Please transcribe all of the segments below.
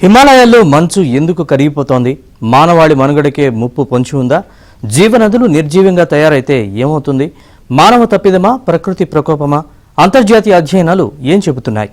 హిమాలయాల్లో మంచు ఎందుకు కరిగిపోతోంది? మానవాళి మనుగడకే ముప్పు పొంచి ఉందా? జీవనదులు నిర్జీవంగా తయారైతే ఏమవుతుంది? మానవ తప్పిదమా, ప్రకృతి ప్రకోపమా? అంతర్జాతీయ అధ్యయనాలు ఏం చెబుతున్నాయి?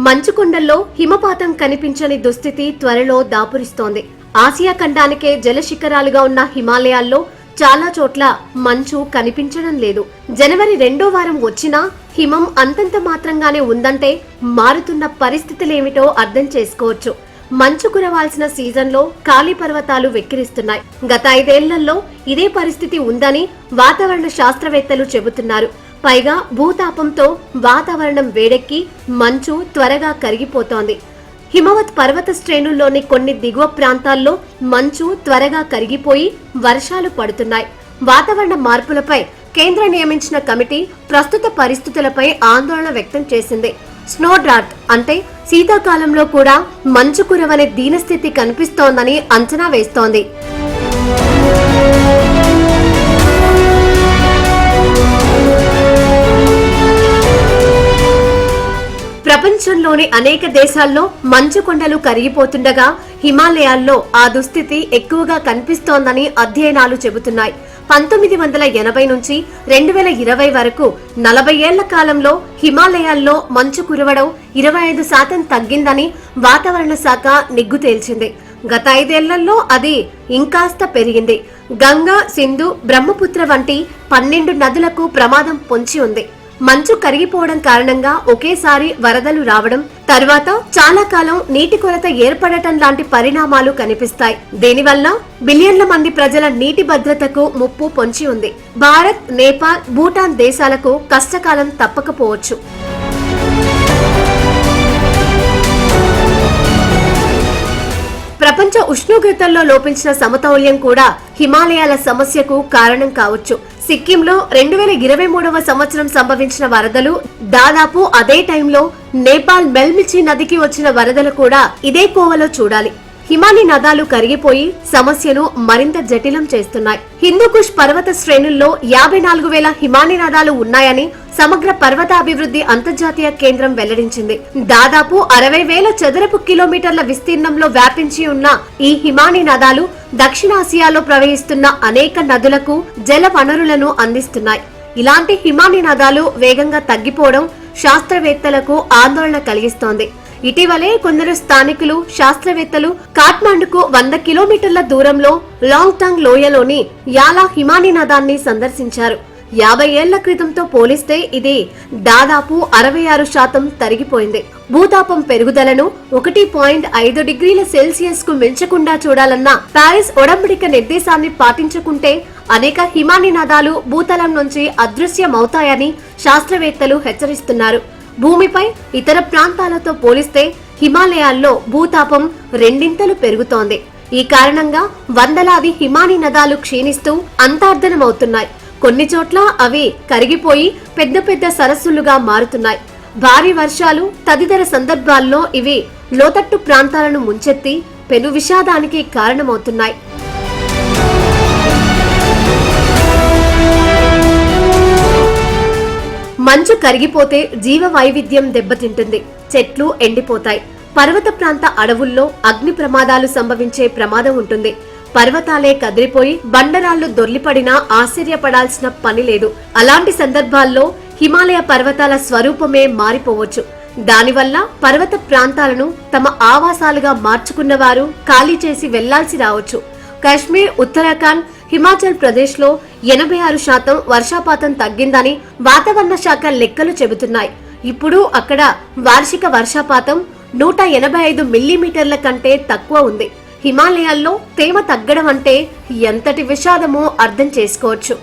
మంచుకొండల్లో హిమపాతం కనిపించని దుస్థితి త్వరలో దాపురిస్తోంది. ఆసియా ఖండానికే జలశిఖరాలుగా ఉన్న హిమాలయాల్లో చాలా చోట్ల మంచు కనిపించడం లేదు. జనవరి 2వ వారం వచ్చినా హిమం అంతంత మాత్రంగానే ఉందంటే మారుతున్న పరిస్థితులేమిటో అర్థం చేసుకోవచ్చు. మంచు కురవాల్సిన సీజన్లో ఖాళీ పర్వతాలు వెక్కిరిస్తున్నాయి. గత 5 ఏళ్లలో ఇదే పరిస్థితి ఉందని వాతావరణ శాస్త్రవేత్తలు చెబుతున్నారు. పైగా భూతాపంతో వాతావరణం వేడెక్కి మంచు త్వరగా కరిగిపోతోంది. హిమవత్ పర్వత శ్రేణుల్లోని కొన్ని దిగువ ప్రాంతాల్లో మంచు త్వరగా కరిగిపోయి వర్షాలు పడుతున్నాయి. వాతావరణ మార్పులపై కేంద్రం నియమించిన కమిటీ ప్రస్తుత పరిస్థితులపై ఆందోళన వ్యక్తం చేసింది. స్నో డ్రాట్ అంటే శీతాకాలంలో కూడా మంచు కురవనే దీనస్థితి కనిపిస్తోందని అంచనా వేస్తోంది. ప్రపంచంలోని అనేక దేశాల్లో మంచు కొండలు కరిగిపోతుండగా హిమాలయాల్లో ఆ దుస్థితి ఎక్కువగా కనిపిస్తోందని అధ్యయనాలు చెబుతున్నాయి. 1980 నుంచి 2020 వరకు 40 ఏళ్ల కాలంలో హిమాలయాల్లో మంచు కురవడం 25% తగ్గిందని వాతావరణ శాఖ నిగ్గు తేల్చింది. గత 5 ఏళ్లలో అది ఇంకాస్త పెరిగింది. గంగా, సింధు, బ్రహ్మపుత్ర వంటి 12 నదులకు ప్రమాదం పొంచి ఉంది. మంచు కరిగిపోవడం కారణంగా ఒకేసారి వరదలు రావడం, తర్వాత చాలా కాలం నీటి కొరత ఏర్పడటం లాంటి పరిణామాలు కనిపిస్తాయి. దీనివల్ల బిలియన్ల మంది ప్రజల నీటి భద్రతకు ముప్పు పొంచి ఉంది. భారత్, నేపాల్, భూటాన్ దేశాలకు కష్టకాలం తప్పకపోవచ్చు. ప్రపంచ ఉష్ణోగ్రతల్లో లోపించిన సమతౌల్యం కూడా హిమాలయాల సమస్యకు కారణం కావచ్చు. సిక్కింలో 2023వ సంవత్సరం సంభవించిన వరదలు, దాదాపు అదే టైంలో నేపాల్ మెల్మిచి నదికి వచ్చిన వరదలు కూడా ఇదే కోవలో చూడాలి. హిమానీ నదాలు కరిగిపోయి సమస్యను మరింత జటిలం చేస్తున్నాయి. హిందూకుష్ పర్వత శ్రేణుల్లో 54,000 హిమానీ నదాలు ఉన్నాయని సమగ్ర పర్వతాభివృద్ధి అంతర్జాతీయ కేంద్రం వెల్లడించింది. దాదాపు 60,000 చదరపు కిలోమీటర్ల విస్తీర్ణంలో వ్యాపించి ఉన్న ఈ హిమానీ నదాలు దక్షిణాసియాలో ప్రవహిస్తున్న అనేక నదులకు జల వనరులను అందిస్తున్నాయి. ఇలాంటి హిమానీ నదాలు వేగంగా తగ్గిపోవడం శాస్త్రవేత్తలకు ఆందోళన కలిగిస్తోంది. ఇటీవలే కొందరు స్థానికులు, శాస్త్రవేత్తలు కాఠ్మండుకు 100 కిలోమీటర్ల దూరంలో లాంగ్టాంగ్ లోయలోని యాలా హిమానీ నదాన్ని సందర్శించారు. 50 ఏళ్ల క్రితంతో పోలిస్తే ఇది దాదాపు 66% తరిగిపోయింది. భూతాపం పెరుగుదలను 1.5 డిగ్రీల సెల్సియస్ కు మించకుండా చూడాలన్న ప్యారిస్ ఒడంబడిక నిర్దేశాన్ని పాటించకుంటే అనేక హిమానీ నదాలు భూతలం నుంచి అదృశ్యమవుతాయని శాస్త్రవేత్తలు హెచ్చరిస్తున్నారు. భూమిపై ఇతర ప్రాంతాలతో పోలిస్తే హిమాలయాల్లో భూతాపం 2 పెరుగుతోంది. ఈ కారణంగా వందలాది హిమానీ నదాలు క్షీణిస్తూ అంతర్ధానమవుతున్నాయి. కొన్ని చోట్ల అవి కరిగిపోయి పెద్ద పెద్ద సరస్సులుగా మారుతున్నాయి. భారీ వర్షాలు తదితర సందర్భాల్లో ఇవి లోతట్టు ప్రాంతాలను ముంచెత్తి పెను విషాదానికి కారణమవుతున్నాయి. మంచు కరిగిపోతే జీవ వైవిధ్యం దెబ్బతింటుంది. చెట్లు ఎండిపోతాయి. పర్వత ప్రాంత అడవుల్లో అగ్ని ప్రమాదాలు సంభవించే ప్రమాదం ఉంటుంది. పర్వతాలే కదిలిపోయి బండరాళ్లు దొర్లిపడినా ఆశ్చర్యపడాల్సిన పని లేదు. అలాంటి సందర్భాల్లో హిమాలయ పర్వతాల స్వరూపమే మారిపోవచ్చు. దానివల్ల పర్వత ప్రాంతాలను తమ ఆవాసాలుగా మార్చుకున్న వారు ఖాళీ చేసి వెళ్లాల్సి రావచ్చు. కాశ్మీర్, ఉత్తరాఖండ్, హిమాచల్ ప్రదేశ్ లో 86% వర్షపాతం తగ్గిందని వాతావరణ శాఖ లెక్కలు చెబుతున్నాయి. ఇప్పుడు అక్కడ వార్షిక వర్షపాతం 185 మిల్లీమీటర్ల కంటే తక్కువ ఉంది. హిమాలయాల్లో తేమ తగ్గడం అంటే ఎంతటి విషాదమో అర్థం చేసుకోవచ్చు.